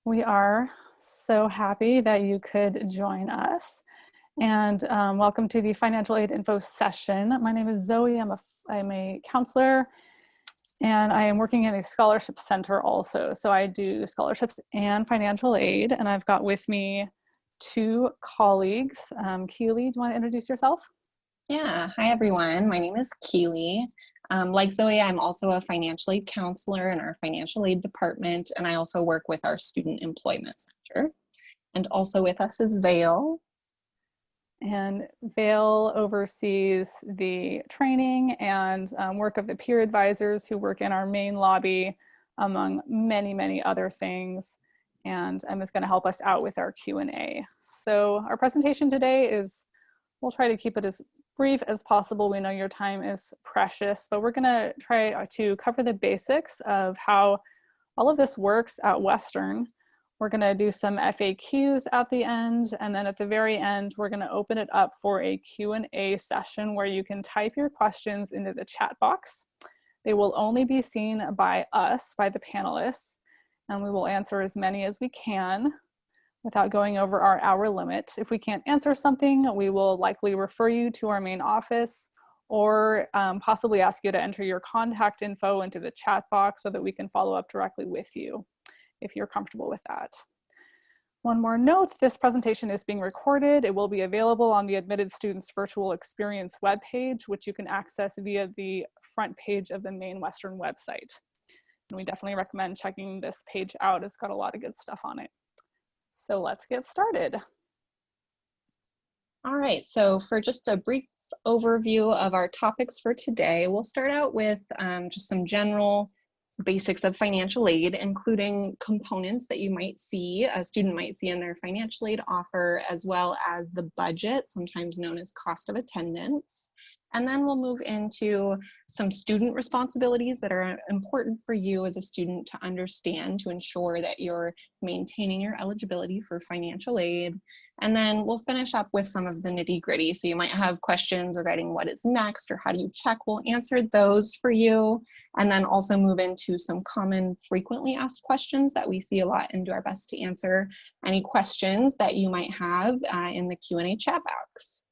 We are so happy that you could join us. And welcome to the Financial Aid Info session. My name is Zoe. I'm a counselor, and I am working in a scholarship center also. So I do scholarships and financial aid, and I've got with me two colleagues. Keely, do you want to introduce yourself? Yeah, hi everyone. My name is Keely. Like Zoe, I'm also a financial aid counselor in our financial aid department, and I also work with our student employment center. And also with us is Vale. And Vale oversees the training and work of the peer advisors who work in our main lobby, among many, many other things. And Emma's going to help us out with our Q&A. So our presentation today is, we'll try to keep it as brief as possible. We know your time is precious, but we're going to try to cover the basics of how all of this works at Western. We're going to do some FAQs at the end, and then at the very end, we're going to open it up for a Q&A session where you can type your questions into the chat box. They will only be seen by us, by the panelists, and we will answer as many as we can without going over our hour limit. If we can't answer something, we will likely refer you to our main office or possibly ask you to enter your contact info into the chat box so that we can follow up directly with you if you're comfortable with that. One more note, this presentation is being recorded. It will be available on the Admitted Students Virtual Experience webpage, which you can access via the front page of the main Western website. And we definitely recommend checking this page out. It's got a lot of good stuff on it. So let's get started. All right, so for just a brief overview of our topics for today, we'll start out with just some general basics of financial aid, including components that you might see, a student might see in their financial aid offer, as well as the budget, sometimes known as cost of attendance. And then we'll move into some student responsibilities that are important for you as a student to understand to ensure that you're maintaining your eligibility for financial aid. And then we'll finish up with some of the nitty-gritty. So you might have questions regarding what is next or how do you check. We'll answer those for you. And then also move into some common frequently asked questions that we see a lot and do our best to answer any questions that you might have in the Q&A chat box.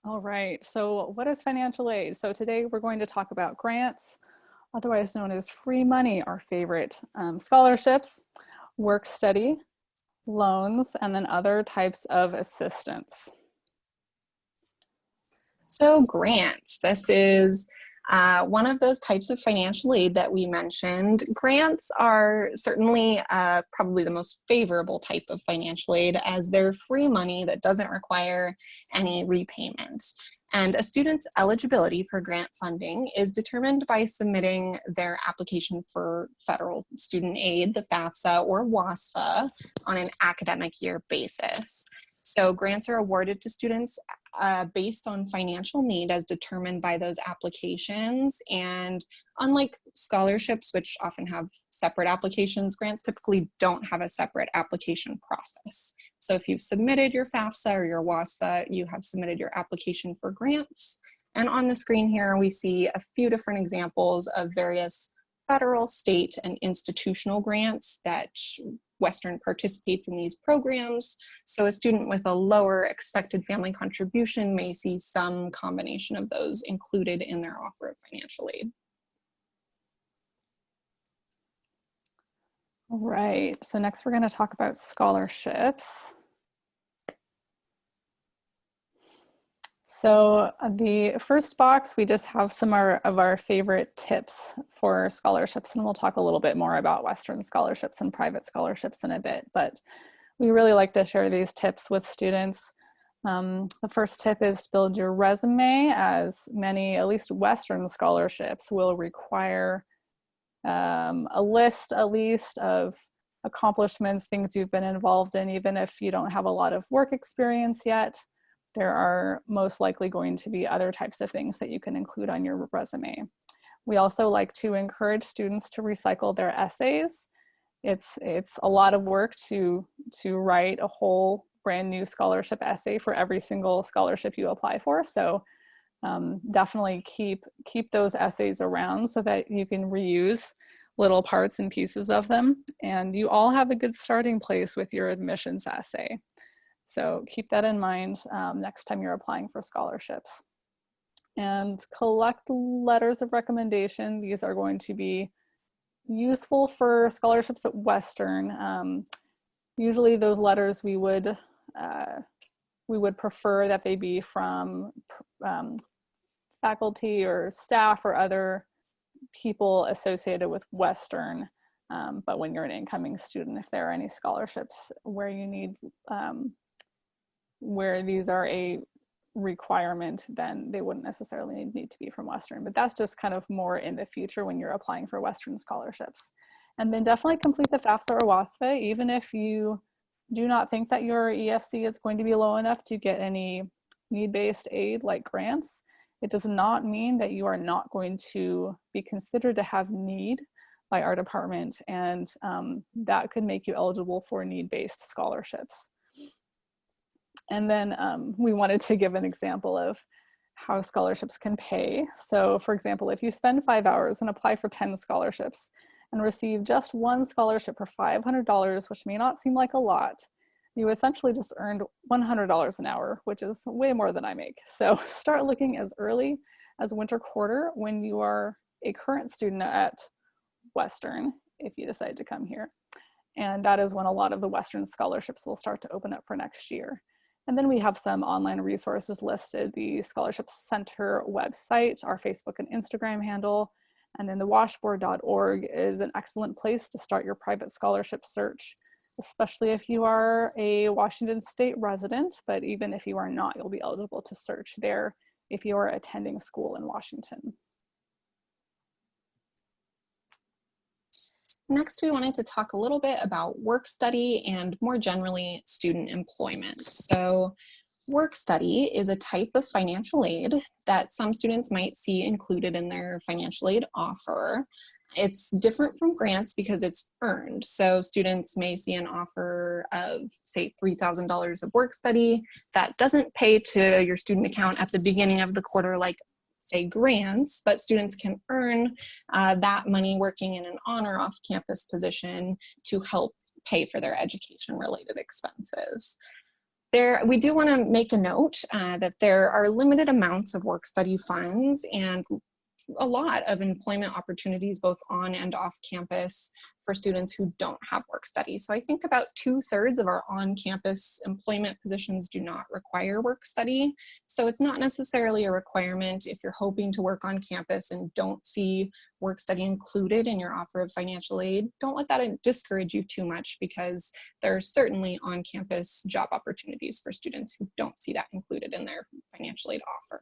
All right, so what is financial aid? So today we're going to talk about grants, otherwise known as free money, our favorite, scholarships, work study, loans, and then other types of assistance. So grants, this is one of those types of financial aid that we mentioned. Grants are certainly probably the most favorable type of financial aid, as they're free money that doesn't require any repayment. And a student's eligibility for grant funding is determined by submitting their application for federal student aid, the FAFSA or WASFA, on an academic year basis. So grants are awarded to students based on financial need as determined by those applications. And unlike scholarships, which often have separate applications, grants typically don't have a separate application process. So if you've submitted your FAFSA or your WASFA, you have submitted your application for grants. And on the screen here, we see a few different examples of various federal, state, and institutional grants that Western participates in these programs. So a student with a lower expected family contribution may see some combination of those included in their offer of financial aid. All right, so next we're going to talk about scholarships. So the first box, we just have some of our favorite tips for scholarships, and we'll talk a little bit more about Western scholarships and private scholarships in a bit, but we really like to share these tips with students. The first tip is to build your resume, as many, at least Western scholarships, will require a list at least of accomplishments, things you've been involved in, even if you don't have a lot of work experience yet. There are most likely going to be other types of things that you can include on your resume. We also like to encourage students to recycle their essays. It's a lot of work to write a whole brand new scholarship essay for every single scholarship you apply for. So definitely keep those essays around so that you can reuse little parts and pieces of them. And you all have a good starting place with your admissions essay. So keep that in mind next time you're applying for scholarships. And collect letters of recommendation. These are going to be useful for scholarships at Western. Usually those letters we would prefer that they be from faculty or staff or other people associated with Western. But when you're an incoming student, if there are any scholarships where you need, where these are a requirement, then they wouldn't necessarily need to be from Western. But that's just kind of more in the future when you're applying for Western scholarships. And then definitely complete the FAFSA or WASFA, even if you do not think that your EFC is going to be low enough to get any need-based aid like grants. It does not mean that you are not going to be considered to have need by our department, and that could make you eligible for need-based scholarships. And then we wanted to give an example of how scholarships can pay. So for example, if you spend 5 hours and apply for 10 scholarships and receive just one scholarship for $500, which may not seem like a lot, you essentially just earned $100 an hour, which is way more than I make. So start looking as early as winter quarter when you are a current student at Western, if you decide to come here. And that is when a lot of the Western scholarships will start to open up for next year. And then we have some online resources listed, the Scholarship Center website, our Facebook and Instagram handle, and then the washboard.org is an excellent place to start your private scholarship search, especially if you are a Washington State resident, but even if you are not, you'll be eligible to search there if you are attending school in Washington. Next, we wanted to talk a little bit about work study and more generally student employment. So work study is a type of financial aid that some students might see included in their financial aid offer. It's different from grants because it's earned. So students may see an offer of, say, $3,000 of work study that doesn't pay to your student account at the beginning of the quarter like, say, grants, but students can earn that money working in an on or off campus position to help pay for their education-related expenses. We do want to make a note that there are limited amounts of work-study funds and a lot of employment opportunities both on and off campus for students who don't have work study. So I think about 2/3 of our on-campus employment positions do not require work study. So it's not necessarily a requirement if you're hoping to work on campus and don't see work study included in your offer of financial aid. Don't let that discourage you too much, because there are certainly on-campus job opportunities for students who don't see that included in their financial aid offer.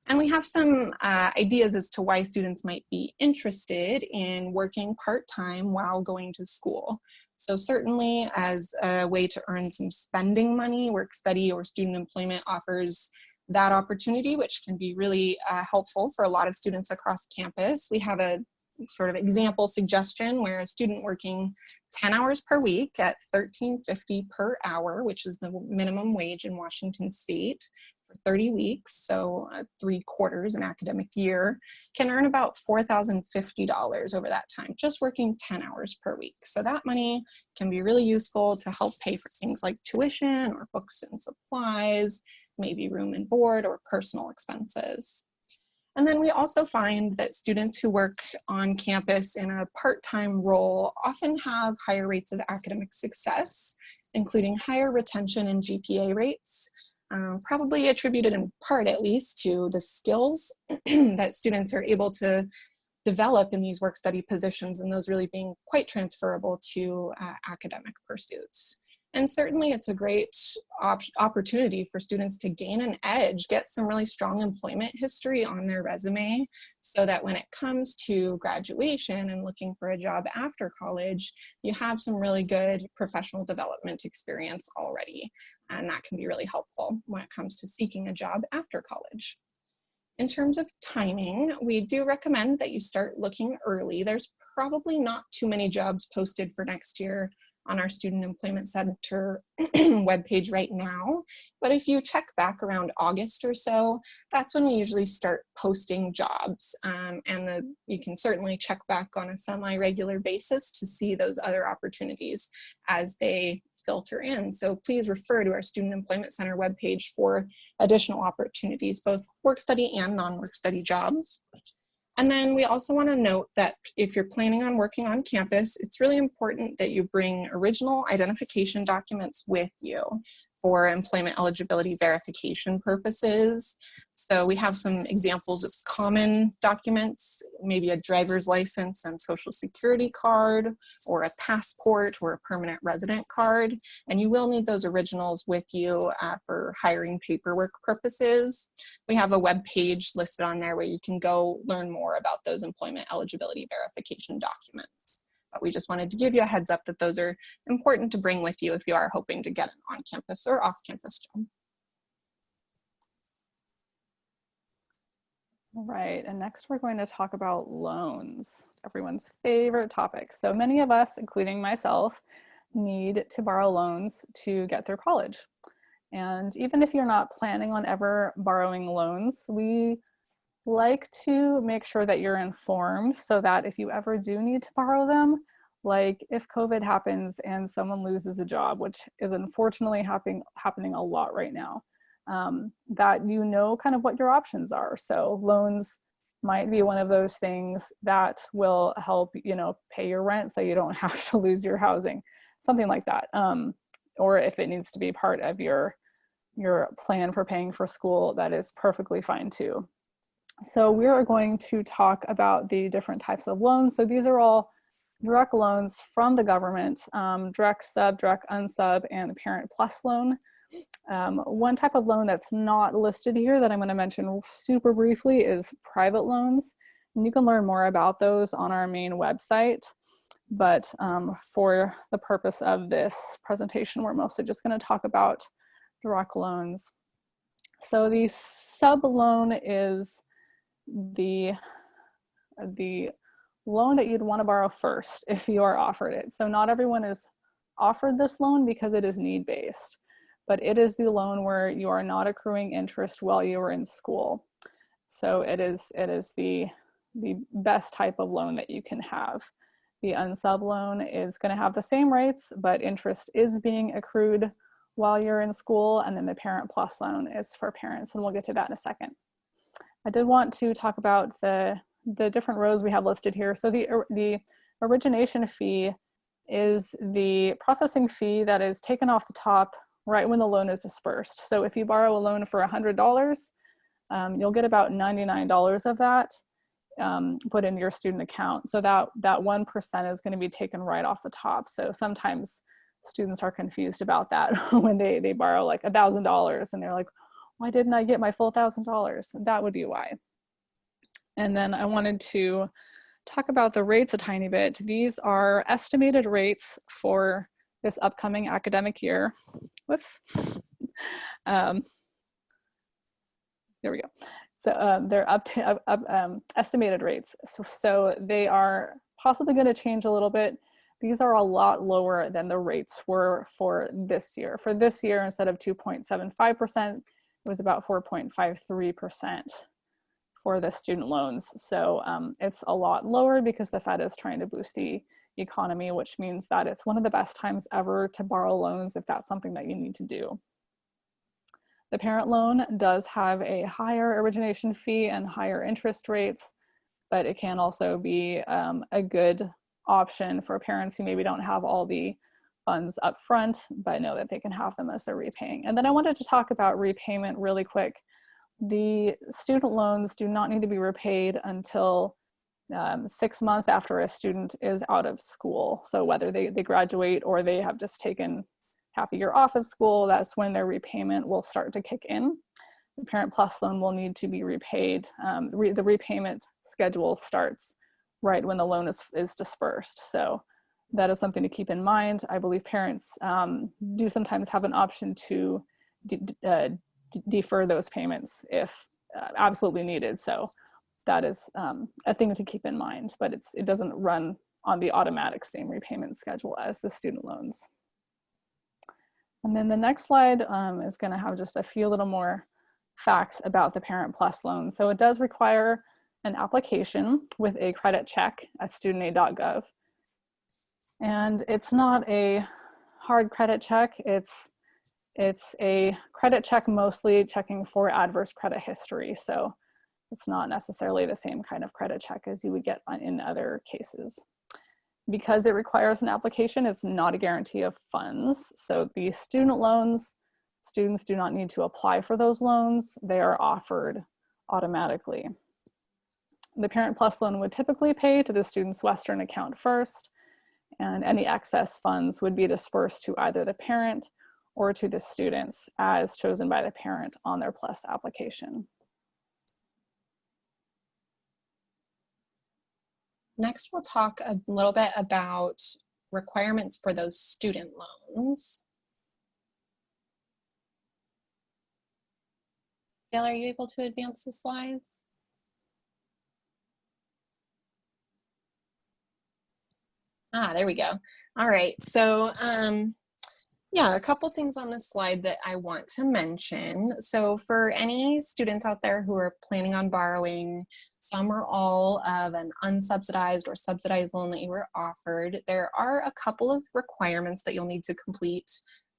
And we have some ideas as to why students might be interested in working part-time while going to school. So certainly as a way to earn some spending money, work study or student employment offers that opportunity, which can be really helpful for a lot of students across campus. We have a sort of example suggestion where a student working 10 hours per week at $13.50 per hour, which is the minimum wage in Washington State, 30 weeks, so 3/4 an academic year, can earn about $4,050 over that time, just working 10 hours per week. So that money can be really useful to help pay for things like tuition or books and supplies, maybe room and board or personal expenses. And then we also find that students who work on campus in a part-time role often have higher rates of academic success, including higher retention and GPA rates. Probably attributed in part, at least, to the skills that students are able to develop in these work study positions, and those really being quite transferable to academic pursuits. And certainly it's a great opportunity for students to gain an edge, get some really strong employment history on their resume, so that when it comes to graduation and looking for a job after college, you have some really good professional development experience already. And that can be really helpful when it comes to seeking a job after college. In terms of timing, we do recommend that you start looking early. There's probably not too many jobs posted for next year on our Student Employment Center webpage right now. But if you check back around August or so, that's when we usually start posting jobs. You can certainly check back on a semi-regular basis to see those other opportunities as they filter in. So please refer to our Student Employment Center webpage for additional opportunities, both work study and non-work study jobs. And then we also want to note that if you're planning on working on campus, it's really important that you bring original identification documents with you for employment eligibility verification purposes. So we have some examples of common documents, maybe a driver's license and social security card, or a passport or a permanent resident card. And you will need those originals with you for hiring paperwork purposes. We have a web page listed on there where you can go learn more about those employment eligibility verification documents. But we just wanted to give you a heads up that those are important to bring with you if you are hoping to get an on-campus or off-campus job. All right, and next we're going to talk about loans, everyone's favorite topic. So many of us, including myself, need to borrow loans to get through college. And even if you're not planning on ever borrowing loans, we like to make sure that you're informed so that if you ever do need to borrow them, like if COVID happens and someone loses a job, which is unfortunately happening a lot right now, that you know kind of what your options are. So loans might be one of those things that will help, pay your rent so you don't have to lose your housing, something like that. Or if it needs to be part of your plan for paying for school, that is perfectly fine too. So we are going to talk about the different types of loans. So these are all direct loans from the government, direct, sub, direct, unsub, and the Parent Plus loan. One type of loan that's not listed here that I'm going to mention super briefly is private loans. And you can learn more about those on our main website. But for the purpose of this presentation, we're mostly just going to talk about direct loans. So the sub loan is the loan that you'd want to borrow first if you are offered it. So not everyone is offered this loan because it is need-based, but it is the loan where you are not accruing interest while you are in school. So it is the best type of loan that you can have. The unsub loan is going to have the same rates, but interest is being accrued while you're in school. And then the Parent Plus loan is for parents, and we'll get to that in a second. I did want to talk about the different rows we have listed here. So the origination fee is the processing fee that is taken off the top right when the loan is dispersed. So if you borrow a loan for $100, you'll get about $99 of that put in your student account. So that 1% is going to be taken right off the top. So sometimes students are confused about that when they borrow like $1,000 and they're like, why didn't I get my full $1,000? That would be why. And then I wanted to talk about the rates a tiny bit. These are estimated rates for this upcoming academic year. Whoops. There we go. So they're estimated rates. So they are possibly going to change a little bit. These are a lot lower than the rates were for this year. For this year, instead of 2.75%, it was about 4.53% for the student loans. So it's a lot lower because the Fed is trying to boost the economy, which means that it's one of the best times ever to borrow loans if that's something that you need to do. The parent loan does have a higher origination fee and higher interest rates, but it can also be a good option for parents who maybe don't have all the funds up front, but know that they can have them as they're repaying. And then I wanted to talk about repayment really quick. The student loans do not need to be repaid until 6 months after a student is out of school. So whether they graduate or they have just taken half a year off of school, that's when their repayment will start to kick in. The Parent Plus loan will need to be repaid. The repayment schedule starts right when the loan is dispersed. So that is something to keep in mind. I believe parents do sometimes have an option to defer those payments if absolutely needed. So that is a thing to keep in mind, but it doesn't run on the automatic same repayment schedule as the student loans. And then the next slide is going to have just a few little more facts about the Parent Plus loan. So it does require an application with a credit check at studentaid.gov. And it's not a hard credit check. It's a credit check mostly checking for adverse credit history. So it's not necessarily the same kind of credit check as you would get in other cases. Because it requires an application, it's not a guarantee of funds. So the student loans, students do not need to apply for those loans. They are offered automatically. The Parent Plus loan would typically pay to the student's Western account first, and any excess funds would be dispersed to either the parent or to the students as chosen by the parent on their Plus application. Next, we'll talk a little bit about requirements for those student loans. Gail, are you able to advance the slides? Ah, there we go. All right, so yeah, a couple things on this slide that I want to mention. So for any students out there who are planning on borrowing some or all of an unsubsidized or subsidized loan that you were offered, there are a couple of requirements that you'll need to complete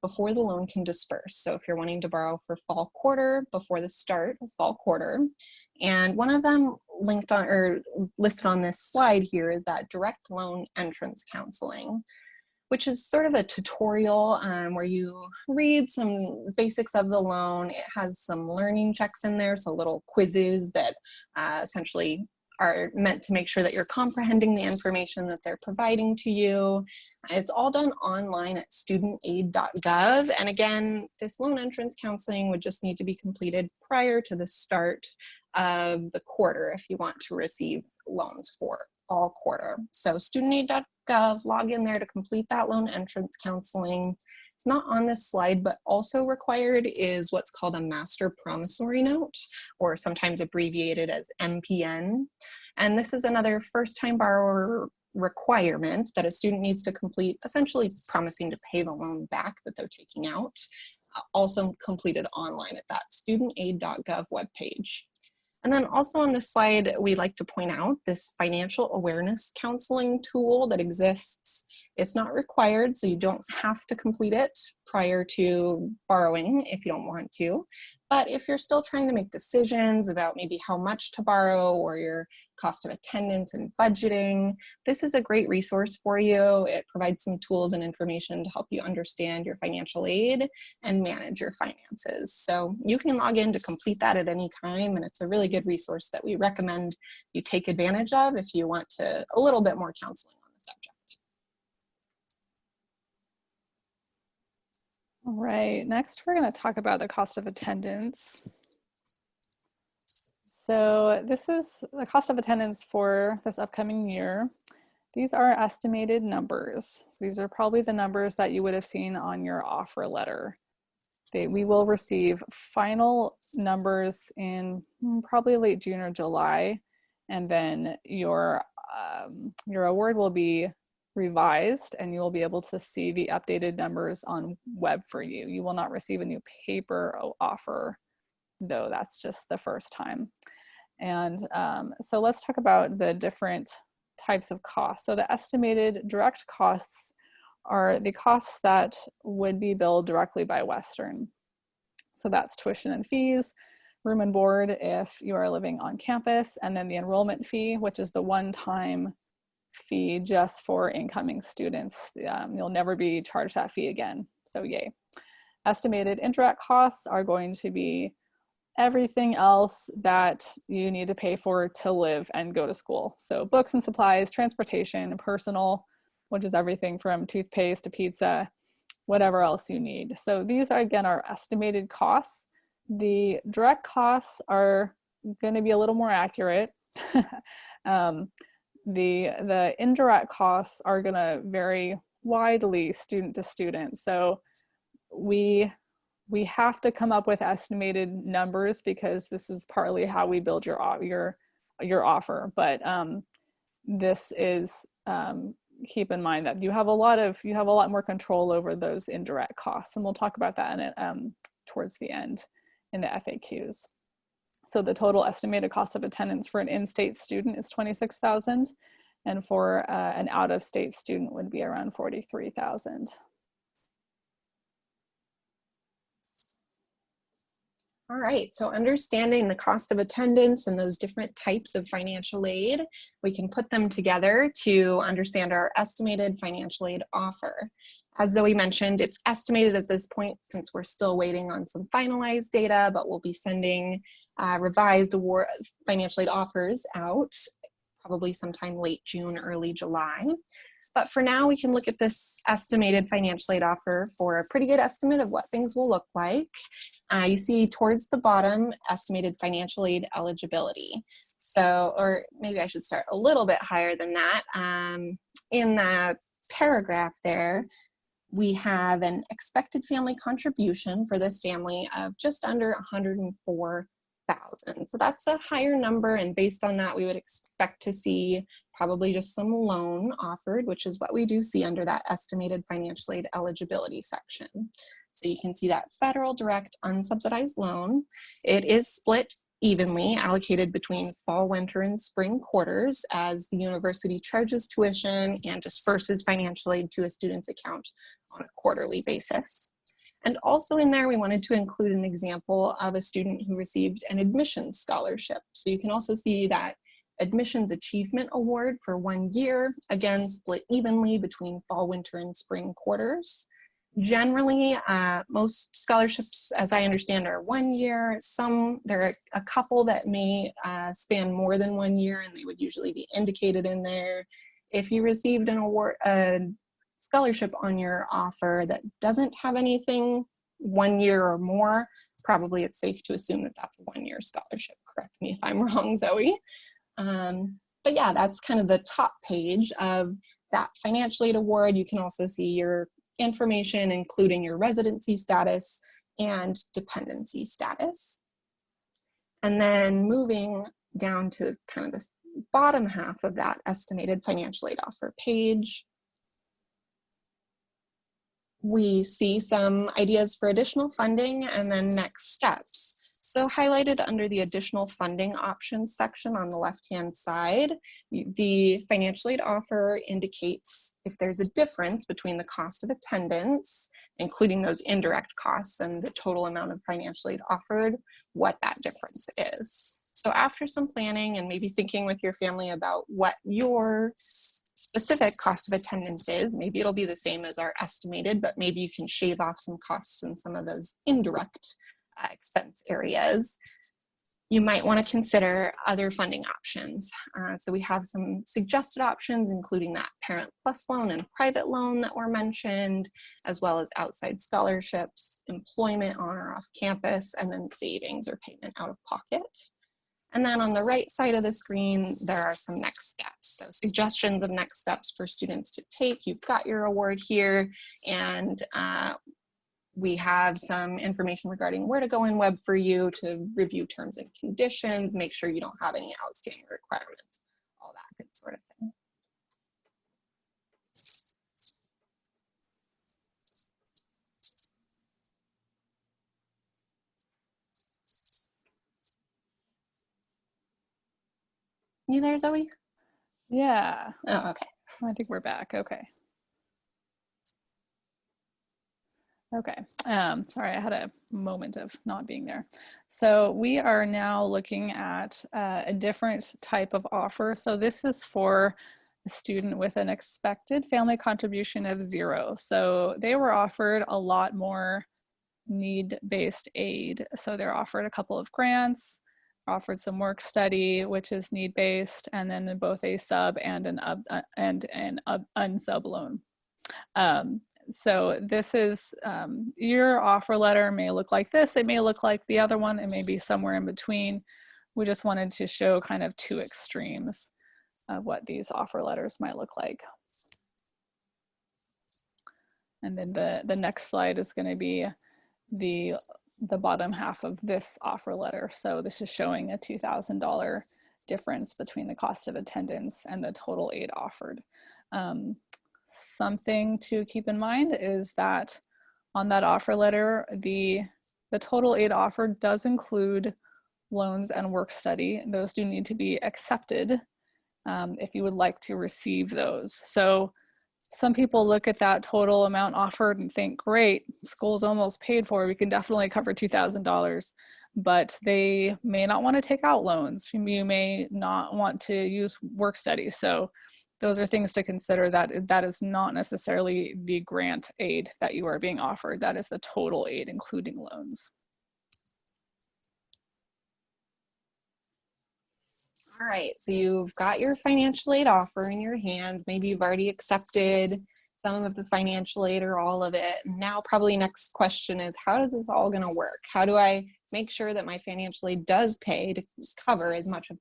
before the loan can disperse. So if you're wanting to borrow for fall quarter, before the start of fall quarter, and one of them linked on or listed on this slide here is that direct loan entrance counseling, which is sort of a tutorial where you read some basics of the loan. It has some learning checks in there, so little quizzes that essentially are meant to make sure that you're comprehending the information that they're providing to you. It's all done online at studentaid.gov. And again, this loan entrance counseling would just need to be completed prior to the start of the quarter if you want to receive loans for all quarter. So studentaid.gov, log in there to complete that loan entrance counseling. It's not on this slide, but also required is what's called a master promissory note, or sometimes abbreviated as MPN. And this is another first-time borrower requirement that a student needs to complete, essentially promising to pay the loan back that they're taking out, also completed online at that studentaid.gov webpage. And then also on this slide, we like to point out this financial awareness counseling tool that exists. It's not required, so you don't have to complete it prior to borrowing if you don't want to. But if you're still trying to make decisions about maybe how much to borrow or your cost of attendance and budgeting, this is a great resource for you. It provides some tools and information to help you understand your financial aid and manage your finances. So you can log in to complete that at any time, and it's a really good resource that we recommend you take advantage of if you want a little bit more counseling on the subject. All right, next we're going to talk about the cost of attendance. So this is the cost of attendance for this upcoming year. These are estimated numbers. So these are probably the numbers that you would have seen on your offer letter. We will receive final numbers in probably late June or July, and then your award will be revised and you will be able to see the updated numbers on web for you. You will not receive a new paper offer, though. That's just the first time. And so let's talk about the different types of costs. So the estimated direct costs are the costs that would be billed directly by Western. So that's tuition and fees, room and board if you are living on campus, and then the enrollment fee, which is the one-time fee just for incoming students. You'll never be charged that fee again, so yay. Estimated indirect costs are going to be everything else that you need to pay for to live and go to school. So books and supplies, transportation, personal, which is everything from toothpaste to pizza, whatever else you need. So these are, again, our estimated costs. The direct costs are going to be a little more accurate. The indirect costs are going to vary widely student to student. So we have to come up with estimated numbers because this is partly how we build your offer. But this is keep in mind that you have a lot more control over those indirect costs, and we'll talk about that in it towards the end in the FAQs. So the total estimated cost of attendance for an in-state student is $26,000, and for an out-of-state student would be around $43,000. All right, so understanding the cost of attendance and those different types of financial aid, we can put them together to understand our estimated financial aid offer. As Zoe mentioned, it's estimated at this point since we're still waiting on some finalized data, but we'll be sending revised financial aid offers out probably sometime late June, early July. But for now, we can look at this estimated financial aid offer for a pretty good estimate of what things will look like. You see towards the bottom, estimated financial aid eligibility. So, or maybe I should start a little bit higher than that. In that paragraph there, we have an expected family contribution for this family of just under $104,000. So that's a higher number, and based on that, we would expect to see probably just some loan offered, which is what we do see under that estimated financial aid eligibility section. So you can see that federal direct unsubsidized loan. It is split evenly, allocated between fall, winter, and spring quarters as the university charges tuition and disperses financial aid to a student's account on a quarterly basis. And also in there, we wanted to include an example of a student who received an admissions scholarship. So you can also see that admissions achievement award for 1 year, again, split evenly between fall, winter, and spring quarters. Generally, most scholarships, as I understand, are 1 year. There are a couple that may span more than 1 year, and they would usually be indicated in there. If you received an award, scholarship on your offer that doesn't have anything 1 year or more, probably it's safe to assume that that's a 1 year scholarship. Correct me if I'm wrong, Zoe. But yeah, that's kind of the top page of that financial aid award. You can also see your information, including your residency status and dependency status. And then moving down to kind of this bottom half of that estimated financial aid offer page, we see some ideas for additional funding and then next steps. So highlighted under the additional funding options section on the left-hand side, the financial aid offer indicates if there's a difference between the cost of attendance, including those indirect costs, and the total amount of financial aid offered, what that difference is. So after some planning and maybe thinking with your family about what your specific cost of attendance is, maybe it'll be the same as our estimated, but maybe you can shave off some costs in some of those indirect expense areas. You might want to consider other funding options. So we have some suggested options, including that Parent Plus loan and private loan that were mentioned, as well as outside scholarships, employment on or off campus, and then savings or payment out of pocket. And then on the right side of the screen, there are some next steps. So suggestions of next steps for students to take. You've got your award here, and we have some information regarding where to go in web for you to review terms and conditions, make sure you don't have any outstanding requirements, all that good sort of thing. You there, Zoe? Yeah. Oh, okay. I think we're back. Okay. Okay, sorry, I had a moment of not being there. So we are now looking at a different type of offer. So this is for a student with an expected family contribution of 0. So they were offered a lot more need-based aid. So they're offered a couple of grants, offered some work study, which is need-based, and then both a sub and an unsub loan. So this is, your offer letter may look like this, it may look like the other one, it may be somewhere in between. We just wanted to show kind of two extremes of what these offer letters might look like. And then the next slide is going to be the bottom half of this offer letter. So this is showing a $2,000 difference between the cost of attendance and the total aid offered. Something to keep in mind is that on that offer letter, the total aid offer does include loans and work study. Those do need to be accepted if you would like to receive those. So some people look at that total amount offered and think, great, school's almost paid for, we can definitely cover $2,000, but they may not want to take out loans. You may not want to use work study. So those are things to consider, that that is not necessarily the grant aid that you are being offered. That is the total aid, including loans. All right, so you've got your financial aid offer in your hands. Maybe you've already accepted some of the financial aid or all of it. Now probably next question is, how is this all gonna work? How do I make sure that my financial aid does pay to cover as much of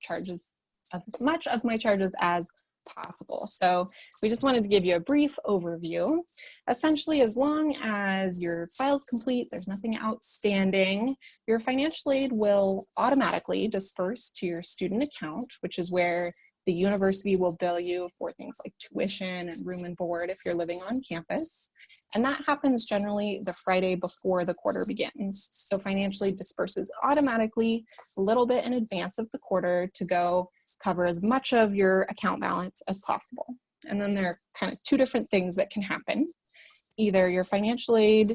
my charges as possible? So we just wanted to give you a brief overview. Essentially, as long as your file's complete, there's nothing outstanding, your financial aid will automatically disperse to your student account, which is where the university will bill you for things like tuition and room and board if you're living on campus. And that happens generally the Friday before the quarter begins. So financial aid disperses automatically a little bit in advance of the quarter to go cover as much of your account balance as possible. And then there are kind of two different things that can happen. Either your financial aid,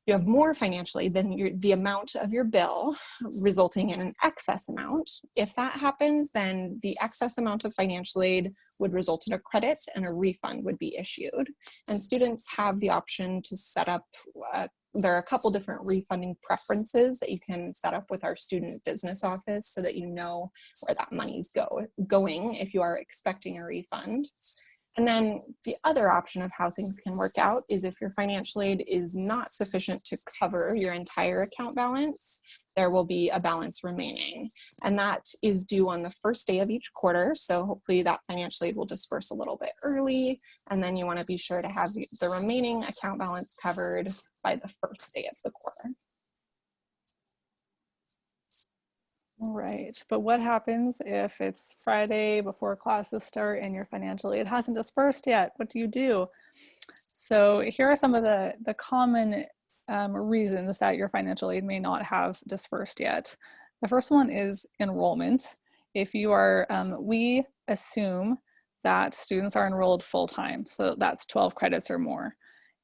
you have more financial aid than the amount of your bill, resulting in an excess amount. If that happens, then the excess amount of financial aid would result in a credit and a refund would be issued. And students have the option to set up, there are a couple different refunding preferences that you can set up with our student business office so that you know where that money's going if you are expecting a refund. And then the other option of how things can work out is if your financial aid is not sufficient to cover your entire account balance, there will be a balance remaining. And that is due on the first day of each quarter. So hopefully that financial aid will disperse a little bit early. And then you want to be sure to have the remaining account balance covered by the first day of the quarter. Right, but what happens if it's Friday before classes start and your financial aid hasn't dispersed yet? What do you do? So here are some of the common reasons that your financial aid may not have dispersed yet. The first one is enrollment. If you are, we assume that students are enrolled full-time, so that's 12 credits or more.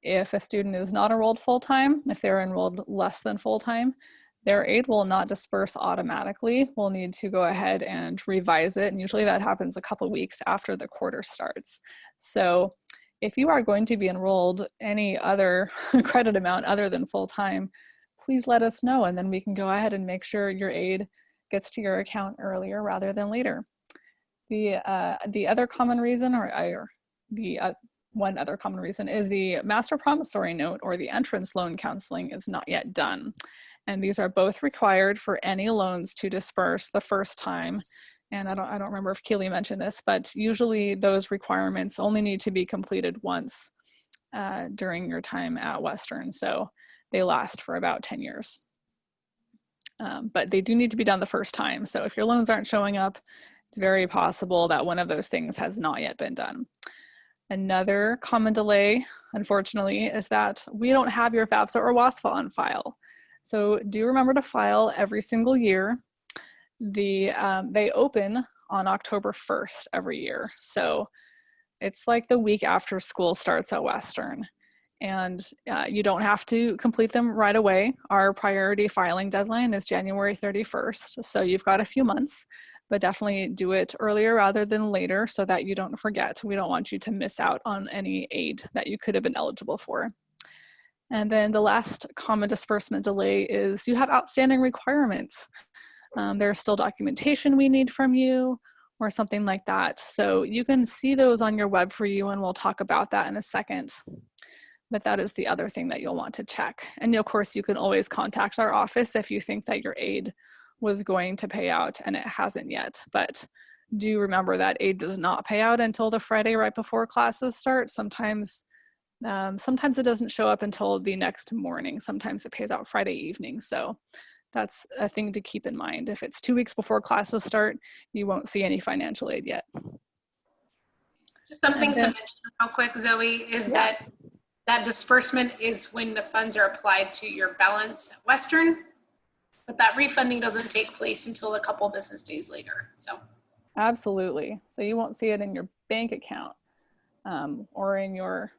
If a student is not enrolled full-time, if they're enrolled less than full-time, their aid will not disperse automatically. We'll need to go ahead and revise it. And usually that happens a couple weeks after the quarter starts. So if you are going to be enrolled any other credit amount other than full-time, please let us know. And then we can go ahead and make sure your aid gets to your account earlier rather than later. The other common reason, one other common reason is the master promissory note or the entrance loan counseling is not yet done. And these are both required for any loans to disperse the first time. And I don't remember if Keely mentioned this, but usually those requirements only need to be completed once during your time at Western. So they last for about 10 years. But they do need to be done the first time. So if your loans aren't showing up, it's very possible that one of those things has not yet been done. Another common delay, unfortunately, is that we don't have your FAFSA or WASFA on file. So do remember to file every single year. They open on October 1st every year. So it's like the week after school starts at Western. And you don't have to complete them right away. Our priority filing deadline is January 31st. So you've got a few months, but definitely do it earlier rather than later so that you don't forget. We don't want you to miss out on any aid that you could have been eligible for. And then the last common disbursement delay is you have outstanding requirements. There's still documentation we need from you or something like that. So you can see those on your web for you, and we'll talk about that in a second. But that is the other thing that you'll want to check. And of course, you can always contact our office if you think that your aid was going to pay out and it hasn't yet. But do remember that aid does not pay out until the Friday right before classes start. Sometimes it doesn't show up until the next morning. Sometimes it pays out Friday evening. So that's a thing to keep in mind. If it's 2 weeks before classes start, you won't see any financial aid yet. Just something And to then, mention real quick, Zoe, is yeah, that disbursement is when the funds are applied to your balance at Western, but that refunding doesn't take place until a couple business days later. So absolutely. So you won't see it in your bank account or in your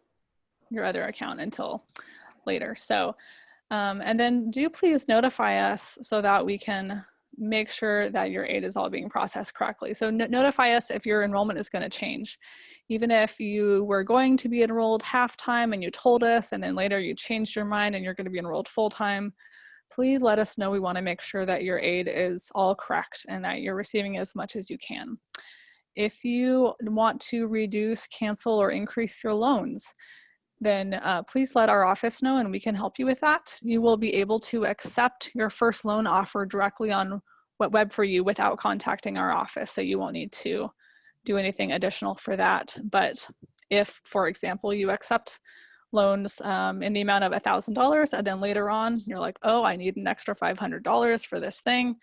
other account until later. So, and then do please notify us so that we can make sure that your aid is all being processed correctly. So notify us if your enrollment is going to change. Even if you were going to be enrolled half-time and you told us, and then later you changed your mind and you're going to be enrolled full-time, please let us know. We want to make sure that your aid is all correct and that you're receiving as much as you can. If you want to reduce, cancel, or increase your loans, then please let our office know and we can help you with that. You will be able to accept your first loan offer directly on Web4U without contacting our office, so you won't need to do anything additional for that. But if, for example, you accept loans in the amount of $1,000 and then later on you're like, oh, I need an extra $500 for this thing,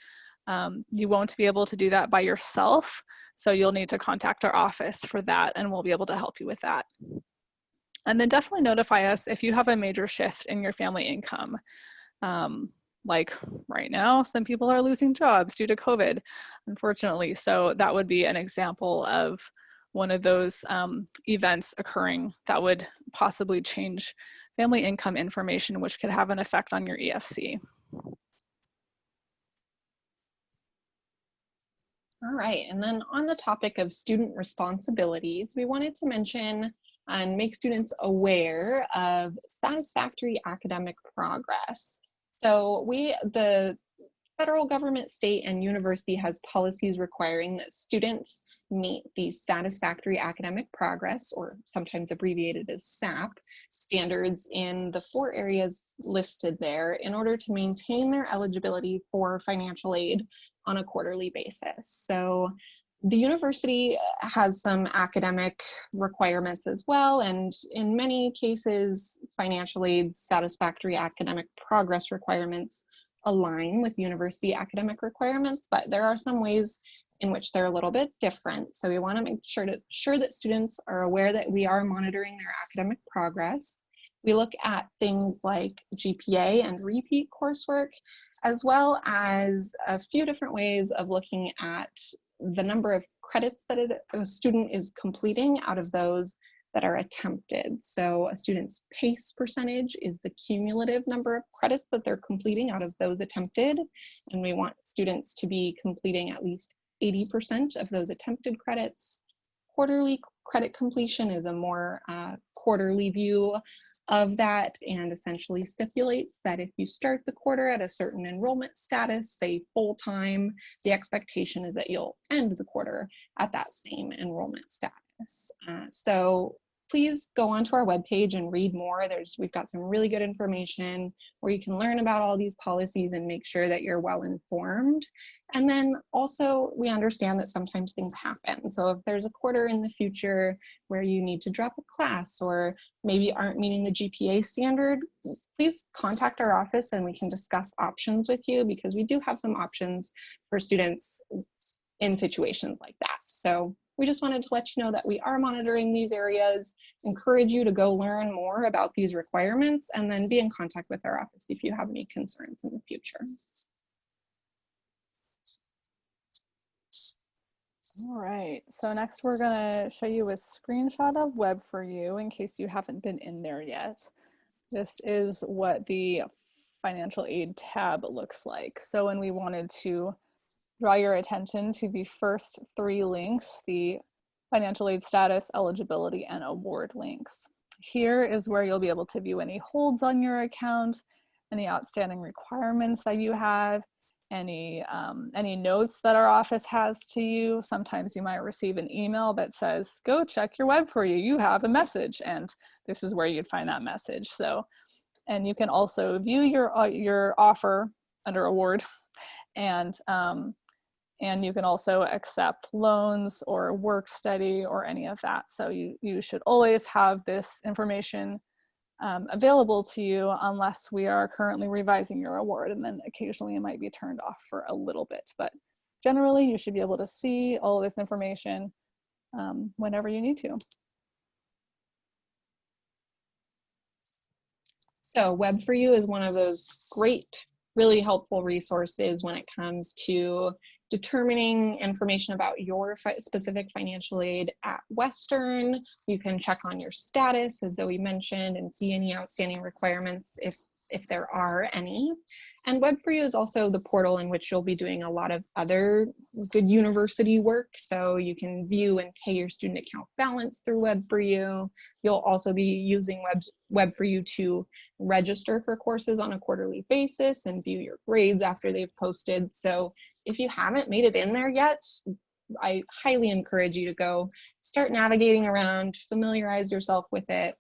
you won't be able to do that by yourself. So you'll need to contact our office for that and we'll be able to help you with that. And then definitely notify us if you have a major shift in your family income. Like right now, some people are losing jobs due to COVID, unfortunately. So that would be an example of one of those events occurring that would possibly change family income information, which could have an effect on your EFC. All right, and then on the topic of student responsibilities, we wanted to mention and make students aware of satisfactory academic progress. So the federal government, state, and university has policies requiring that students meet these satisfactory academic progress, or sometimes abbreviated as SAP, standards in the 4 areas listed there in order to maintain their eligibility for financial aid on a quarterly basis. So the university has some academic requirements as well, and in many cases, financial aid's satisfactory academic progress requirements align with university academic requirements, but there are some ways in which they're a little bit different. So we want to make sure that students are aware that we are monitoring their academic progress. We look at things like GPA and repeat coursework, as well as a few different ways of looking at the number of credits that a student is completing out of those that are attempted. So a student's PACE percentage is the cumulative number of credits that they're completing out of those attempted. And we want students to be completing at least 80% of those attempted credits. Quarterly credit completion is a more quarterly view of that, and essentially stipulates that if you start the quarter at a certain enrollment status, say full-time, the expectation is that you'll end the quarter at that same enrollment status. So please go onto our webpage and read more. We've got some really good information where you can learn about all these policies and make sure that you're well informed. And then also, we understand that sometimes things happen. So if there's a quarter in the future where you need to drop a class or maybe aren't meeting the GPA standard, please contact our office and we can discuss options with you, because we do have some options for students in situations like that. So we just wanted to let you know that we are monitoring these areas, encourage you to go learn more about these requirements, and then be in contact with our office if you have any concerns in the future. All right, so next we're gonna show you a screenshot of Web4U in case you haven't been in there yet. This is what the financial aid tab looks like. So when we wanted to draw your attention to the first 3 links, the financial aid status, eligibility, and award links. Here is where you'll be able to view any holds on your account, any outstanding requirements that you have, any notes that our office has to you. Sometimes you might receive an email that says, go check your Web4U, you have a message, and this is where you'd find that message. So, and you can also view your offer under award, and you can also accept loans or work study or any of that. So you should always have this information available to you unless we are currently revising your award, and then occasionally it might be turned off for a little bit. But generally you should be able to see all of this information whenever you need to. So Web4U is one of those great, really helpful resources when it comes to determining information about your specific financial aid at Western. You can check on your status, as Zoe mentioned, and see any outstanding requirements if there are any. And Web4U is also the portal in which you'll be doing a lot of other good university work. So you can view and pay your student account balance through Web4U. You'll also be using Web4U to register for courses on a quarterly basis and view your grades after they've posted. So if you haven't made it in there yet, I highly encourage you to go start navigating around, familiarize yourself with it.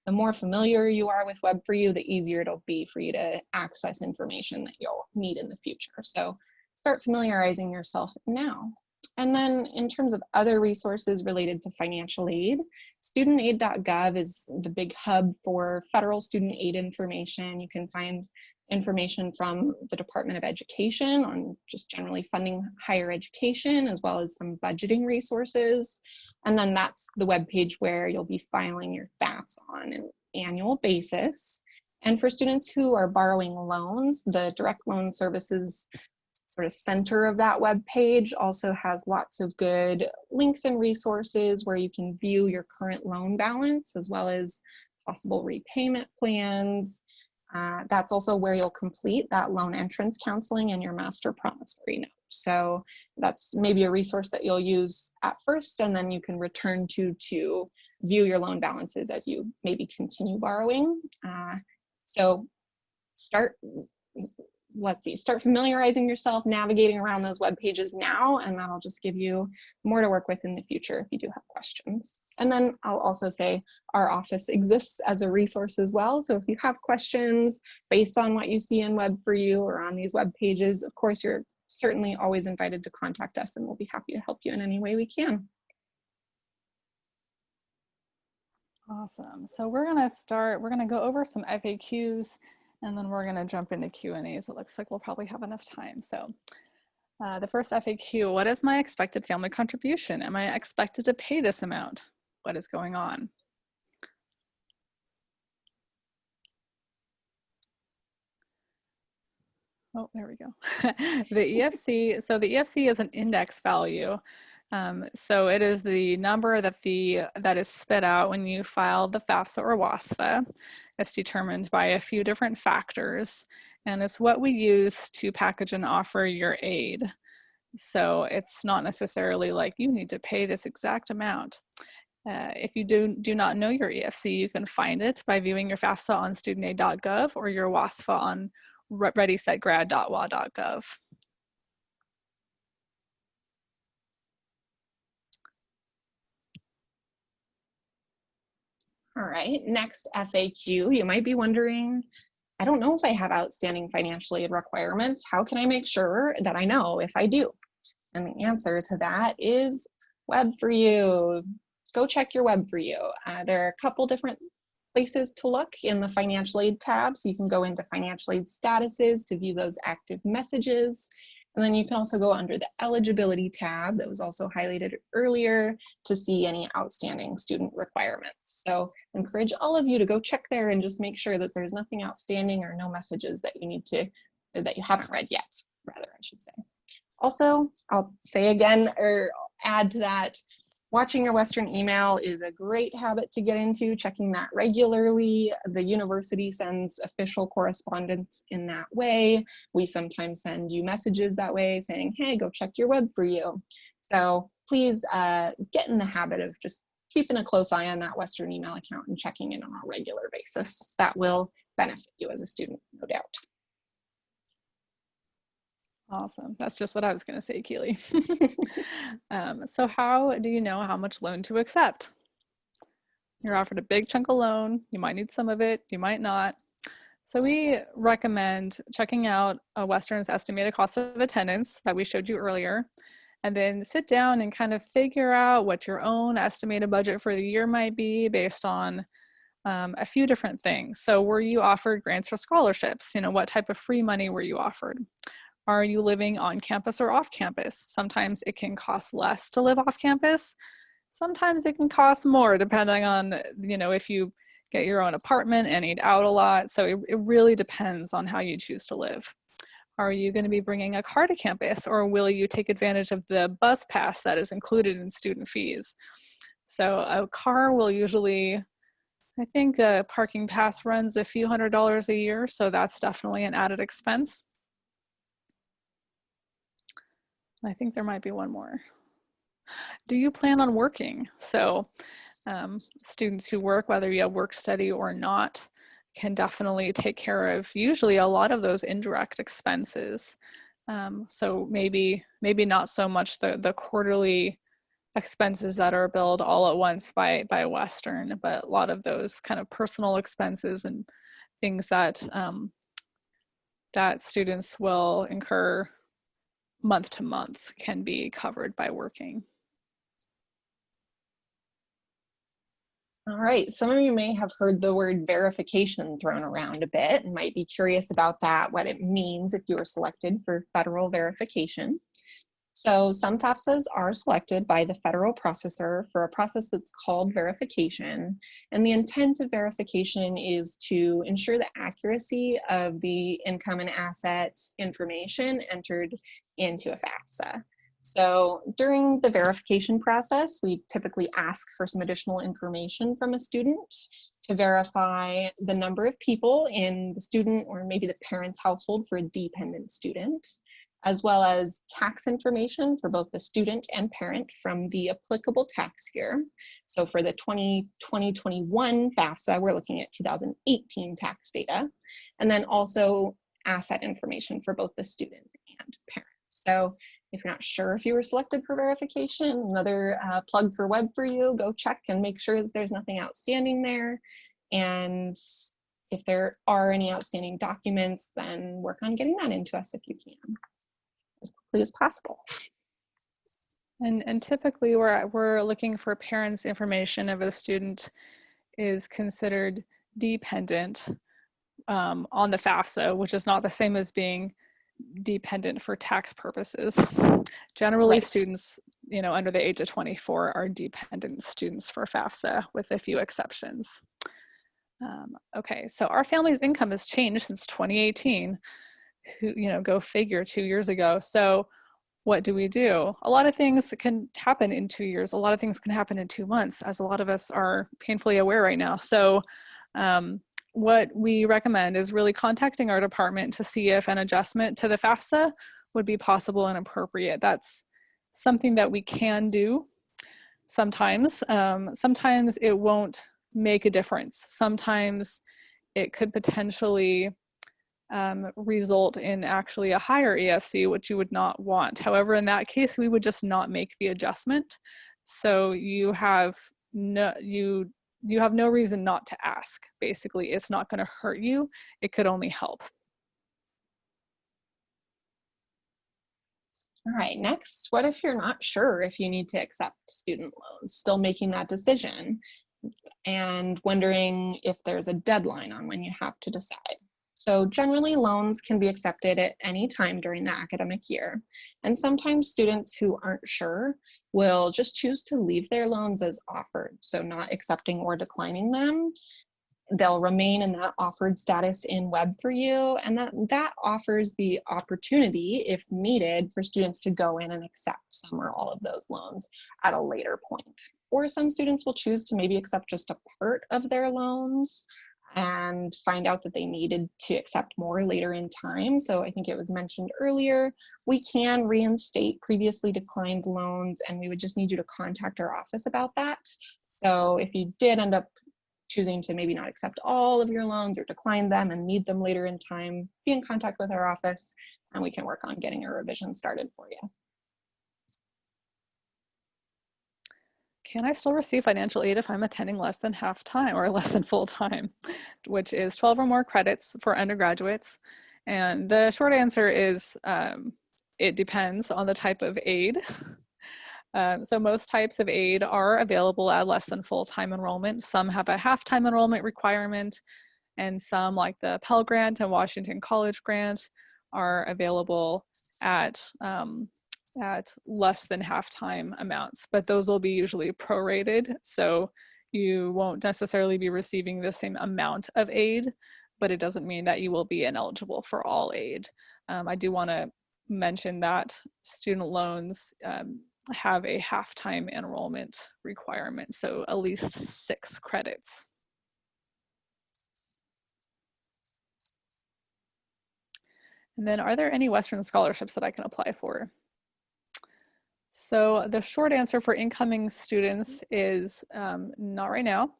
The more familiar you are with Web4U, the easier it'll be for you to access information that you'll need in the future. So start familiarizing yourself now. And then in terms of other resources related to financial aid, studentaid.gov is the big hub for federal student aid information. You can find information from the Department of Education on just generally funding higher education, as well as some budgeting resources. And then that's the webpage where you'll be filing your FAFSA on an annual basis. And for students who are borrowing loans, the direct loan services sort of center of that web page also has lots of good links and resources where you can view your current loan balance, as well as possible repayment plans. That's also where you'll complete that loan entrance counseling and your master promissory note. So that's maybe a resource that you'll use at first, and then you can return to view your loan balances as you maybe continue borrowing. So start familiarizing yourself, navigating around those web pages now, and that'll just give you more to work with in the future if you do have questions. And then I'll also say our office exists as a resource as well. So if you have questions based on what you see in Web4U or on these web pages, of course, you're certainly always invited to contact us, and we'll be happy to help you in any way we can. Awesome. So we're going to go over some FAQs, and then we're going to jump into Q&As. It looks like we'll probably have enough time. So the first FAQ, what is my expected family contribution? Am I expected to pay this amount? What is going on? Oh, there we go. The EFC, so the EFC is an index value. So it is the number that is spit out when you file the FAFSA or WASFA. It's determined by a few different factors, and it's what we use to package and offer your aid. So it's not necessarily like you need to pay this exact amount. If you do not know your EFC, you can find it by viewing your FAFSA on studentaid.gov or your WASFA on readysetgrad.wa.gov. All right, next FAQ, you might be wondering, I don't know if I have outstanding financial aid requirements. How can I make sure that I know if I do? And the answer to that is Web4U. Go check your Web4U. There are a couple different places to look in the financial aid tab. So you can go into financial aid statuses to view those active messages. And then you can also go under the eligibility tab that was also highlighted earlier to see any outstanding student requirements. So I encourage all of you to go check there and just make sure that there's nothing outstanding or no messages that that you haven't read yet, rather, I should say. Also, I'll say again, or add to that, watching your Western email is a great habit to get into, checking that regularly. The university sends official correspondence in that way. We sometimes send you messages that way saying, hey, go check your Web4U. So please get in the habit of just keeping a close eye on that Western email account and checking it on a regular basis. That will benefit you as a student, no doubt. Awesome. That's just what I was going to say, Keely. So how do you know how much loan to accept? You're offered a big chunk of loan. You might need some of it. You might not. So we recommend checking out Western's estimated cost of attendance that we showed you earlier, and then sit down and kind of figure out what your own estimated budget for the year might be based on a few different things. So were you offered grants or scholarships? What type of free money were you offered? Are you living on campus or off campus? Sometimes it can cost less to live off campus. Sometimes it can cost more depending on, you know, if you get your own apartment and eat out a lot. So it really depends on how you choose to live. Are you going to be bringing a car to campus, or will you take advantage of the bus pass that is included in student fees? So a car will usually, I think a parking pass runs a few $100s a year, so that's definitely an added expense. I think there might be one more. Do you plan on working? So students who work, whether you have work study or not, can definitely take care of usually a lot of those indirect expenses. So maybe not so much the quarterly expenses that are billed all at once by Western, but a lot of those kind of personal expenses and things that that students will incur month to month can be covered by working. All right, some of you may have heard the word verification thrown around a bit and might be curious about that, what it means if you were selected for federal verification. So some FAFSAs are selected by the federal processor for a process that's called verification. And the intent of verification is to ensure the accuracy of the income and asset information entered into a FAFSA. So during the verification process, we typically ask for some additional information from a student to verify the number of people in the student or maybe the parent's household for a dependent student, as well as tax information for both the student and parent from the applicable tax year. So for the 2020-21 FAFSA, we're looking at 2018 tax data, and then also asset information for both the student and parent. So if you're not sure if you were selected for verification, another plug for web for you, go check and make sure that there's nothing outstanding there. And if there are any outstanding documents, then work on getting that into us if you can, as quickly as possible. And typically we're looking for parents' information if a student is considered dependent on the FAFSA, which is not the same as being dependent for tax purposes. Generally, right. Students, you know, under the age of 24 are dependent students for FAFSA, with a few exceptions. Okay, so our family's income has changed since 2018. You know, go figure, 2 years ago. So what do we do? A lot of things can happen in 2 years. A lot of things can happen in 2 months, as a lot of us are painfully aware right now. So what we recommend is really contacting our department to see if an adjustment to the FAFSA would be possible and appropriate. That's something that we can do sometimes. Sometimes it won't make a difference. Sometimes it could potentially result in actually a higher EFC, which you would not want. However, in that case, we would just not make the adjustment. So you have no reason not to ask. Basically, it's not going to hurt you. It could only help. All right, next, what if you're not sure if you need to accept student loans, still making that decision and wondering if there's a deadline on when you have to decide? So generally, loans can be accepted at any time during the academic year. And sometimes students who aren't sure will just choose to leave their loans as offered, so not accepting or declining them. They'll remain in that offered status in web for you, and that offers the opportunity, if needed, for students to go in and accept some or all of those loans at a later point. Or some students will choose to maybe accept just a part of their loans and find out that they needed to accept more later in time. So I think it was mentioned earlier, we can reinstate previously declined loans, and we would just need you to contact our office about that. So if you did end up choosing to maybe not accept all of your loans or decline them and need them later in time, be in contact with our office and we can work on getting a revision started for you. Can I still receive financial aid if I'm attending less than half time or less than full time, which is 12 or more credits for undergraduates? And the short answer is it depends on the type of aid. So most types of aid are available at less than full-time enrollment. Some have a half-time enrollment requirement, and some, like the Pell Grant and Washington College Grant, are available at at less than half-time amounts, but those will be usually prorated. So you won't necessarily be receiving the same amount of aid, but it doesn't mean that you will be ineligible for all aid. I do want to mention that student loans have a half-time enrollment requirement, so at least 6 credits. And then, are there any Western scholarships that I can apply for? So the short answer for incoming students is not right now.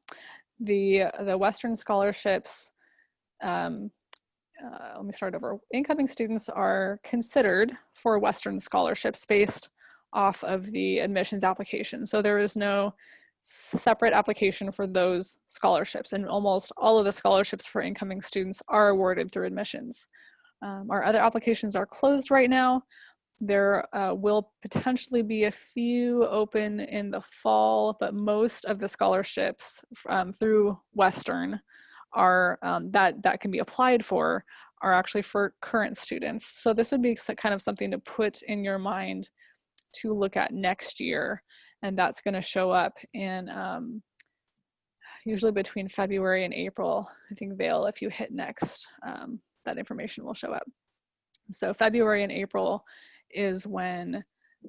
The Western scholarships, let me start over. Incoming students are considered for Western scholarships based off of the admissions application. So there is no separate application for those scholarships, and almost all of the scholarships for incoming students are awarded through admissions. Our other applications are closed right now. There will potentially be a few open in the fall, but most of the scholarships through Western are that can be applied for are actually for current students. So this would be kind of something to put in your mind to look at next year, and that's going to show up in usually between February and April. I think Vail, if you hit next, that information will show up. So February and April is when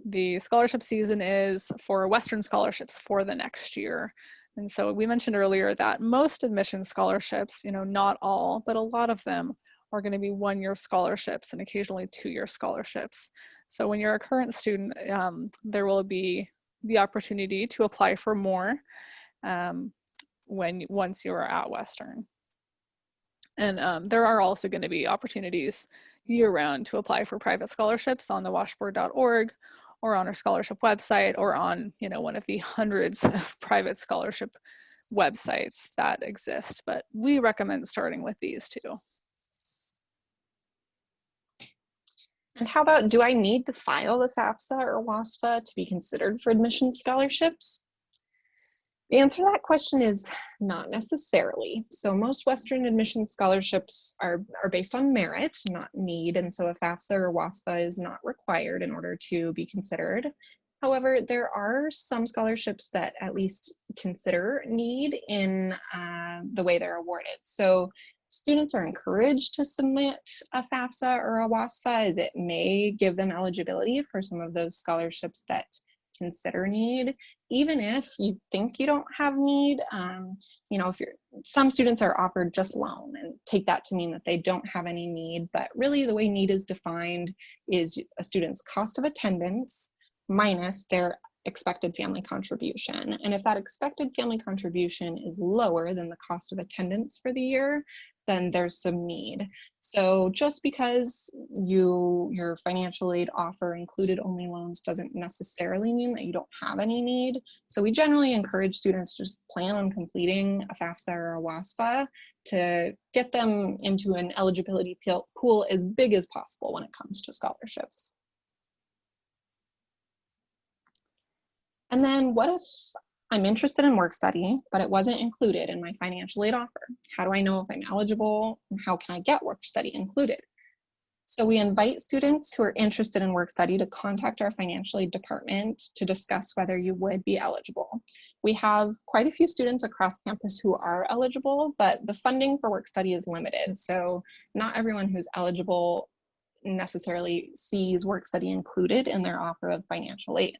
the scholarship season is for Western scholarships for the next year. And so we mentioned earlier that most admission scholarships, not all, but a lot of them are going to be 1-year scholarships and occasionally 2-year scholarships. So when you're a current student, there will be the opportunity to apply for more once you are at Western. And there are also going to be opportunities year-round to apply for private scholarships on the washboard.org or on our scholarship website or on one of the hundreds of private scholarship websites that exist. But we recommend starting with these two. And how about, do I need to file the FAFSA or WASFA to be considered for admission scholarships? The answer to that question is not necessarily. So most Western admission scholarships are based on merit, not need, and so a FAFSA or WASFA is not required in order to be considered. However, there are some scholarships that at least consider need in the way they're awarded. So students are encouraged to submit a FAFSA or a WASFA, as it may give them eligibility for some of those scholarships that consider need, even if you think you don't have need. If some students are offered just loan and take that to mean that they don't have any need, but really the way need is defined is a student's cost of attendance minus their expected family contribution. And if that expected family contribution is lower than the cost of attendance for the year, then there's some need. So just because your financial aid offer included only loans doesn't necessarily mean that you don't have any need. So we generally encourage students to just plan on completing a FAFSA or a WASFA to get them into an eligibility pool as big as possible when it comes to scholarships. And then what if I'm interested in work study, but it wasn't included in my financial aid offer? How do I know if I'm eligible, and how can I get work study included? So we invite students who are interested in work study to contact our financial aid department to discuss whether you would be eligible. We have quite a few students across campus who are eligible, but the funding for work study is limited. So not everyone who's eligible necessarily sees work study included in their offer of financial aid.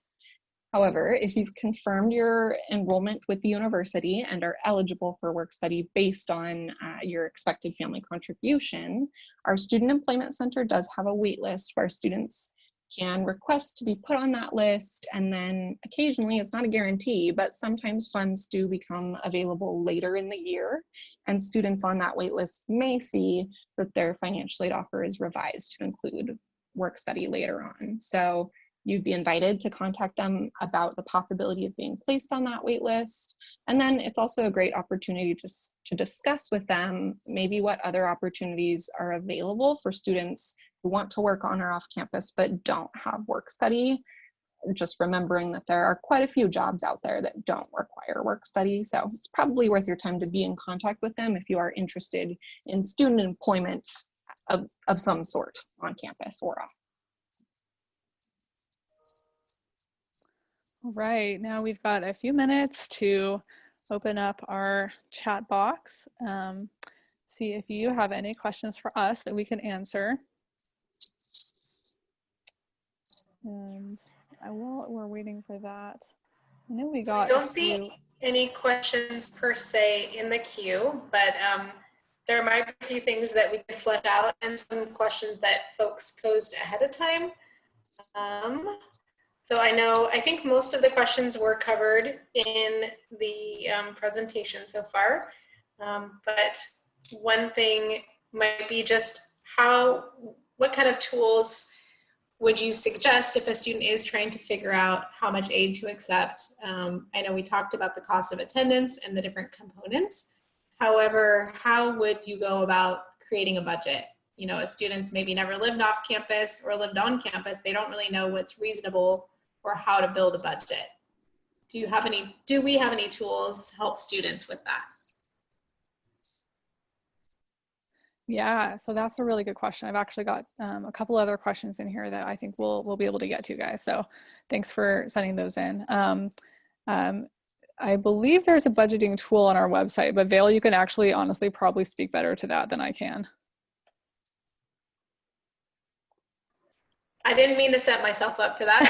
However, if you've confirmed your enrollment with the university and are eligible for work study based on your expected family contribution, our Student Employment Center does have a wait list where students can request to be put on that list, and then occasionally, it's not a guarantee, but sometimes funds do become available later in the year, and students on that wait list may see that their financial aid offer is revised to include work study later on. So you'd be invited to contact them about the possibility of being placed on that wait list. And then it's also a great opportunity to discuss with them maybe what other opportunities are available for students who want to work on or off campus but don't have work study. Just remembering that there are quite a few jobs out there that don't require work study. So it's probably worth your time to be in contact with them if you are interested in student employment of some sort on campus or off. All right, now we've got a few minutes to open up our chat box. See if you have any questions for us that we can answer. And while we're waiting for that, I know we got I don't see any questions per se in the queue, but there might be a few things that we could flesh out and some questions that folks posed ahead of time. So I think most of the questions were covered in the presentation so far, but one thing might be just what kind of tools would you suggest if a student is trying to figure out how much aid to accept? I know we talked about the cost of attendance and the different components. However, how would you go about creating a budget? You know, if students maybe never lived off campus or lived on campus, they don't really know what's reasonable or how to build a budget. Do we have any tools to help students with that? Yeah, so that's a really good question. I've actually got a couple other questions in here that I think we'll be able to get to, guys. So thanks for sending those in. I believe there's a budgeting tool on our website, but Vale, you can actually honestly probably speak better to that than I can. I didn't mean to set myself up for that,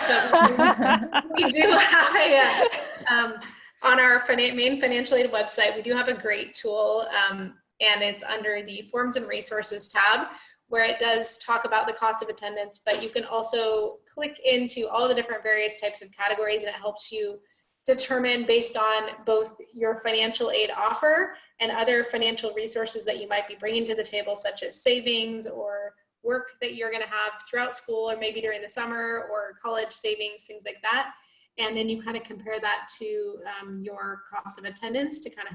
but we do have on our main financial aid website, we do have a great tool, and it's under the Forms and Resources tab, where it does talk about the cost of attendance, but you can also click into all the different various types of categories, and it helps you determine based on both your financial aid offer and other financial resources that you might be bringing to the table, such as savings or work that you're going to have throughout school or maybe during the summer or college savings, things like that. And then you kind of compare that to your cost of attendance to kind of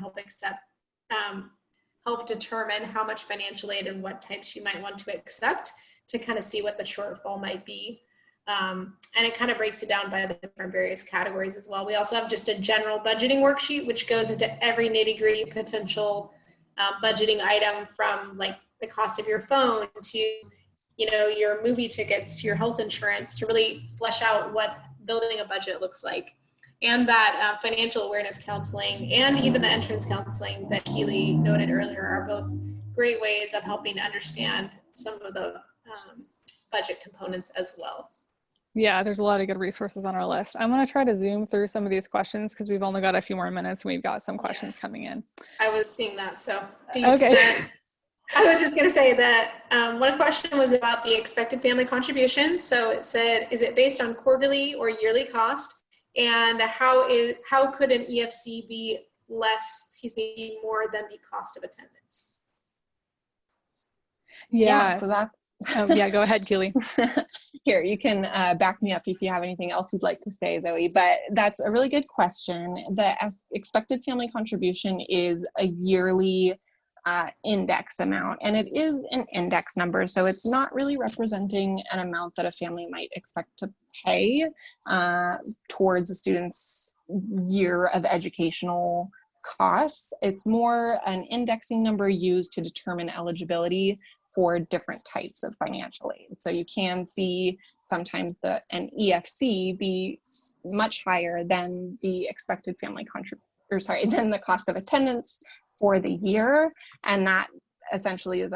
help determine how much financial aid and what types you might want to accept to kind of see what the shortfall might be. And it kind of breaks it down by the different various categories as well. We also have just a general budgeting worksheet, which goes into every nitty-gritty potential budgeting item, from like the cost of your phone to your movie tickets, to your health insurance, to really flesh out what building a budget looks like. And that financial awareness counseling and even the entrance counseling that Keely noted earlier are both great ways of helping to understand some of the budget components as well. Yeah, there's a lot of good resources on our list. I'm going to try to zoom through some of these questions because we've only got a few more minutes and we've got some questions coming in. I was seeing that. So do you see that? I was just going to say that one question was about the expected family contribution. So it said, is it based on quarterly or yearly cost? And how could an EFC be more than the cost of attendance? Yeah, so that's yeah, go ahead, Keely. Here, you can back me up if you have anything else you'd like to say, Zoe, but that's a really good question. The expected family contribution is a yearly index amount, and it is an index number, so it's not really representing an amount that a family might expect to pay towards a student's year of educational costs. It's more an indexing number used to determine eligibility for different types of financial aid. So you can see sometimes an EFC be much higher than the expected family than the cost of attendance for the year, and that essentially is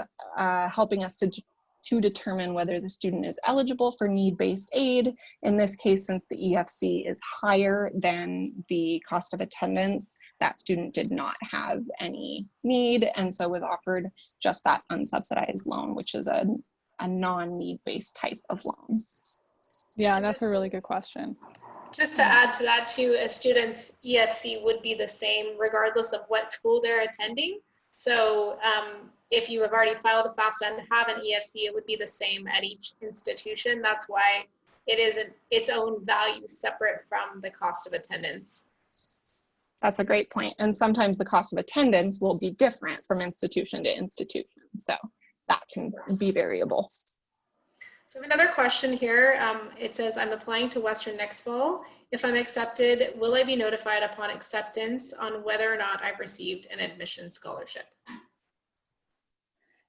helping us to determine whether the student is eligible for need-based aid. In this case, since the EFC is higher than the cost of attendance, that student did not have any need, and so was offered just that unsubsidized loan, which is a non-need-based type of loan. Yeah, that's a really good question. Just to add to that too, a student's EFC would be the same regardless of what school they're attending. So if you have already filed a FAFSA and have an EFC, it would be the same at each institution. That's why it is its own value separate from the cost of attendance. That's a great point. And sometimes the cost of attendance will be different from institution to institution. So that can be variable. So we have another question here. It says, I'm applying to Western next fall. If I'm accepted, will I be notified upon acceptance on whether or not I've received an admission scholarship?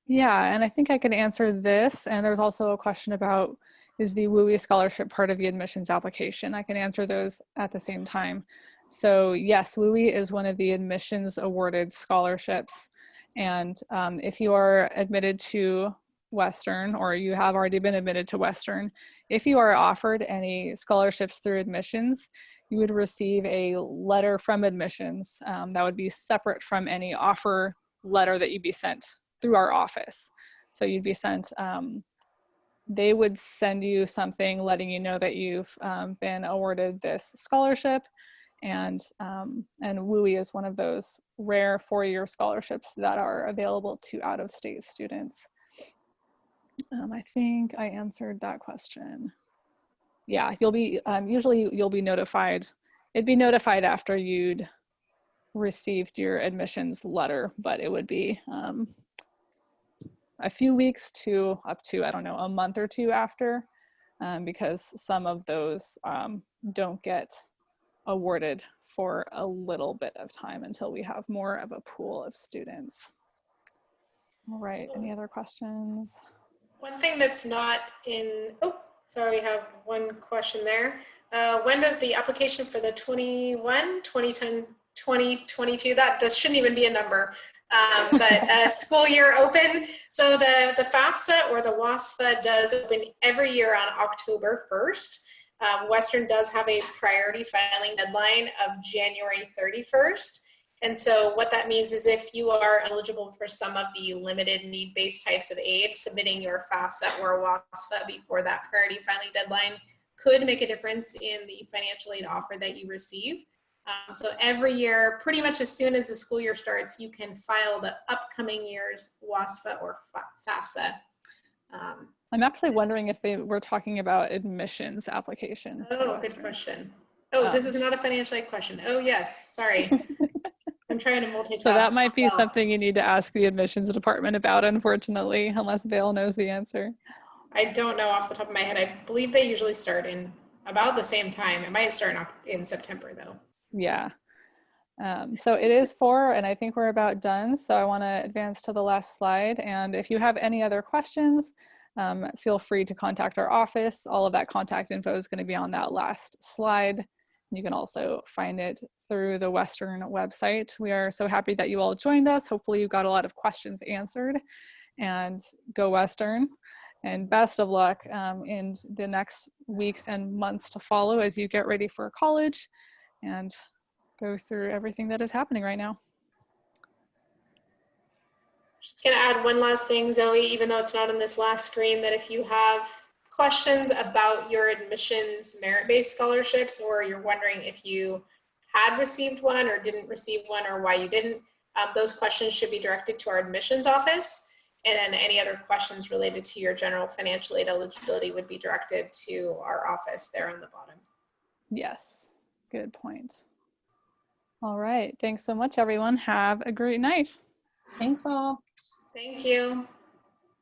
Yeah, and I think I can answer this. And there's also a question about is the WUI scholarship part of the admissions application? I can answer those at the same time. So yes, WUI is one of the admissions awarded scholarships. And if you are admitted to Western, or you have already been admitted to Western, if you are offered any scholarships through admissions, you would receive a letter from admissions that would be separate from any offer letter that you'd be sent through our office. So you'd be sent, they would send you something letting you know that you've been awarded this scholarship. And WUI is one of those rare four-year scholarships that are available to out-of-state students. I think I answered that question. Yeah, you'll be, usually you'll be notified. It'd be notified after you'd received your admissions letter, but it would be a few weeks to up to, I don't know, a month or two after, because some of those don't get awarded for a little bit of time until we have more of a pool of students. All right, any other questions? One thing that's not in, oh, sorry, we have one question there. When does the application for the 2010, 2022, that shouldn't even be a number, but school year open? So the FAFSA or the WASFA does open every year on October 1st. Western does have a priority filing deadline of January 31st. And so what that means is if you are eligible for some of the limited need-based types of aid, submitting your FAFSA or WASFA before that priority filing deadline could make a difference in the financial aid offer that you receive. So every year, pretty much as soon as the school year starts, you can file the upcoming year's WASFA or FAFSA. I'm actually wondering if they were talking about admissions application. Oh, good question. Oh, this is not a financial aid question. Oh, yes. Sorry. I'm trying to multitask. So that might be something you need to ask the admissions department about, unfortunately, unless Vale knows the answer. I don't know off the top of my head. I believe they usually start in about the same time. It might start in September, though. Yeah. So it is 4, and I think we're about done. So I want to advance to the last slide. And if you have any other questions, feel free to contact our office. All of that contact info is going to be on that last slide. You can also find it through the Western website. We are so happy that you all joined us. Hopefully you got a lot of questions answered, and go Western. And best of luck in the next weeks and months to follow as you get ready for college and go through everything that is happening right now. Just gonna add one last thing, Zoe, even though it's not on this last screen, that if you have questions about your admissions merit-based scholarships, or you're wondering if you had received one or didn't receive one or why you didn't, those questions should be directed to our admissions office. And then any other questions related to your general financial aid eligibility would be directed to our office there on the bottom. Yes, good point. All right, thanks so much, everyone. Have a great night. Thanks all. Thank you.